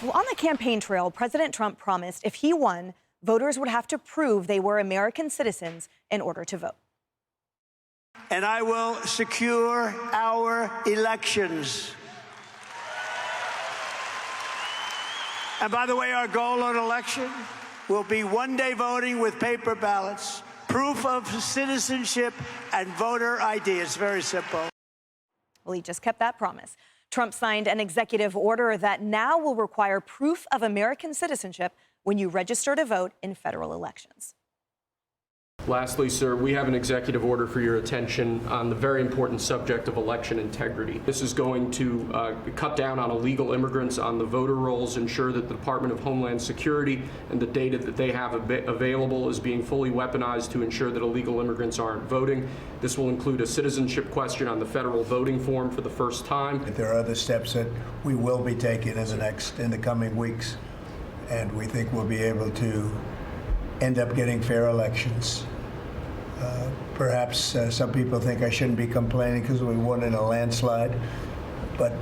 Well, on the campaign trail, President Trump promised if he won, voters would have to prove they were American citizens in order to vote. And I will secure our elections. And by the way, our goal on election will be one-day voting with paper ballots, proof of citizenship, and voter ID. It's very simple. Well, he just kept that promise. Trump signed an executive order that now will require proof of American citizenship when you register to vote in federal elections. Lastly, sir, we have an executive order for your attention on the very important subject of election integrity. This is going to cut down on illegal immigrants on the voter rolls, ensure that the Department of Homeland Security and the data that they have available is being fully weaponized to ensure that illegal immigrants aren't voting. This will include a citizenship question on the federal voting form for the first time. There are other steps that we will be taking in the coming weeks, and we think we'll be able to end up getting fair elections. Perhaps some people think I shouldn't be complaining because we won in a landslide, but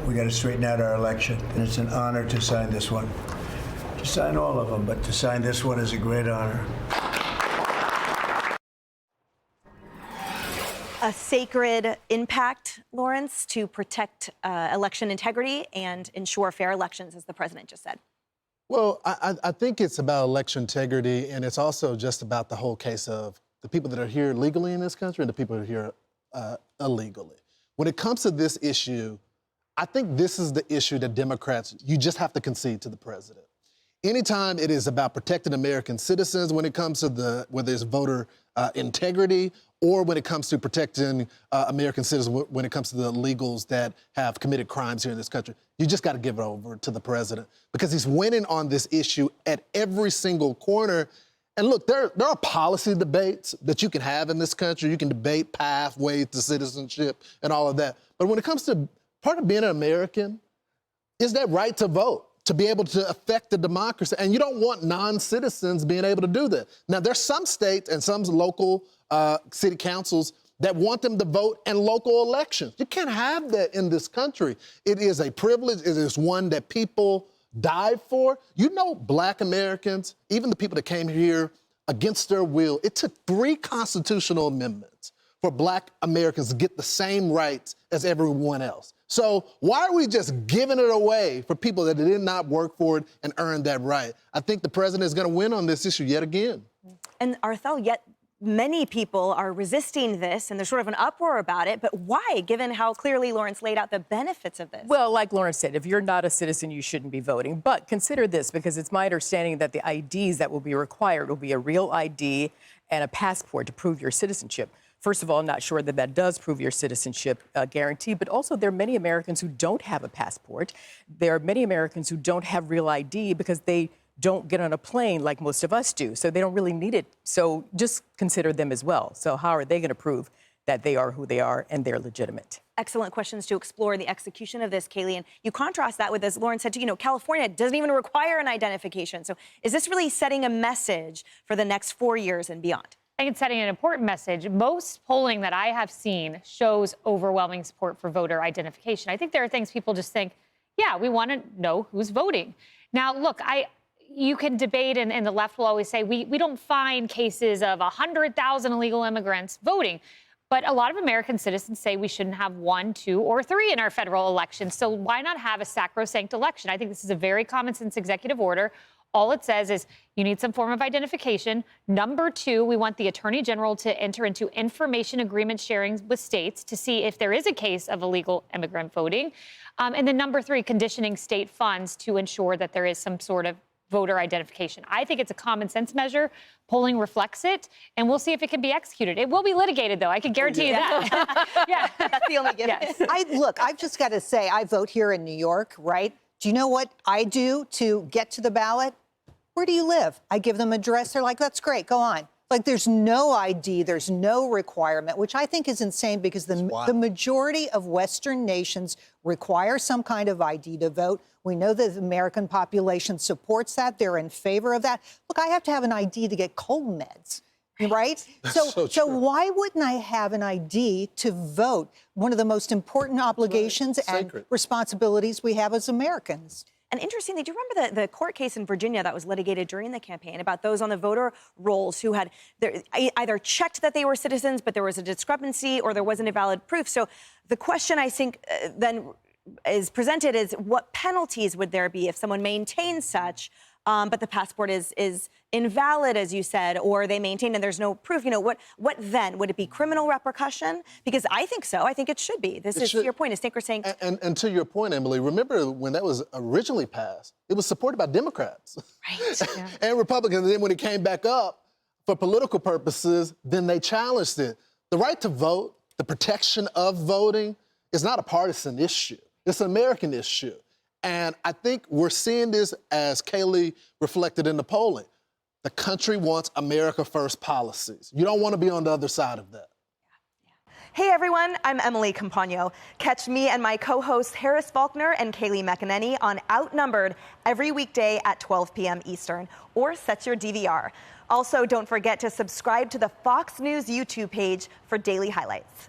we got to straighten out our election. And it's an honor to sign this one. To sign all of them, but to sign this one is a great honor. A sacred impact, Lawrence, to protect election integrity and ensure fair elections, as the president just said. Well, I think it's about election integrity, and it's also just about the whole case of the people that are here legally in this country and the people who are here illegally. When it comes to this issue, I think this is the issue that Democrats, you just have to concede to the president. Anytime it is about protecting American citizens, when it comes to whether it's voter integrity or when it comes to protecting American citizens, when it comes to the illegals that have committed crimes here in this country, you just got to give it over to the president because he's winning on this issue at every single corner. And look, there are policy debates that you can have in this country. You can debate pathways to citizenship and all of that. But when it comes to part of being an American is that right to vote, to be able to affect the democracy. And you don't want non-citizens being able to do that. Now, there's some states and some local city councils that want them to vote in local elections. You can't have that in this country. It is a privilege. It is one that people died for. You know, Black Americans, even the people that came here against their will, it took 3 constitutional amendments for Black Americans to get the same rights as everyone else. So why are we just giving it away for people that did not work for it and earn that right? I think the president is going to win on this issue yet again. And Arthel, yet many people are resisting this, and there's sort of an uproar about it. But why, given how clearly Lawrence laid out the benefits of this? Well, like Lawrence said, if you're not a citizen, you shouldn't be voting. But consider this, because it's my understanding that the IDs that will be required will be a real ID and a passport to prove your citizenship. First of all, I'm not sure that that does prove your citizenship guarantee, but also there are many Americans who don't have a passport. There are many Americans who don't have real ID because they don't get on a plane like most of us do, so they don't really need it. So just consider them as well. So how are they going to prove that they are who they are and they're legitimate? Excellent questions to explore the execution of this, Kaylee. And you contrast that with, as Lauren said, California doesn't even require an identification. So is this really setting a message for the next 4 years and beyond? I think it's setting an important message. Most polling that I have seen shows overwhelming support for voter identification. I think there are things people just think, yeah, we want to know who's voting. Now, look, you can debate, and the left will always say, we don't find cases of 100,000 illegal immigrants voting. But a lot of American citizens say we shouldn't have 1, 2, or 3 in our federal elections. So why not have a sacrosanct election? I think this is a very common sense executive order. All it says is you need some form of identification. Number 2, we want the Attorney General to enter into information agreement sharing with states to see if there is a case of illegal immigrant voting. And then number 3, conditioning state funds to ensure that there is some sort of voter identification. I think it's a common sense measure. Polling reflects it, and we'll see if it can be executed. It will be litigated, though. I can guarantee you that. Yeah, that's the only given. Yes. I've just got to say, I vote here in New York, right? Do you know what I do to get to the ballot? Where do you live? I give them an address. They're like, that's great, go on. Like, there's no ID, there's no requirement, which I think is insane because the majority of Western nations require some kind of ID to vote. We know that the American population supports that. They're in favor of that. Look, I have to have an ID to get cold meds. right? So why wouldn't I have an ID to vote? One of the most important obligations and responsibilities we have as Americans. And interestingly, do you remember the court case in Virginia that was litigated during the campaign about those on the voter rolls who had either checked that they were citizens, but there was a discrepancy or there wasn't a valid proof? So the question I think then is presented is what penalties would there be if someone maintains such, but the passport is invalid, as you said, or they maintain and there's no proof? You know, what then? Would it be criminal repercussion? Because I think so. I think it should be. This is your point. Is Tinker saying? And to your point, Emily, remember when that was originally passed, it was supported by Democrats and Republicans. And then when it came back up for political purposes, then they challenged it. The right to vote, the protection of voting, is not a partisan issue. It's an American issue. And I think we're seeing this, as Kaylee reflected in the polling. The country wants America first policies. You don't want to be on the other side of that. Hey everyone, I'm Emily Campagno. Catch me and my co-hosts Harris Faulkner and Kaylee McEnany on Outnumbered every weekday at 12 p.m. Eastern, or set your DVR. Also, don't forget to subscribe to the Fox News YouTube page for daily highlights.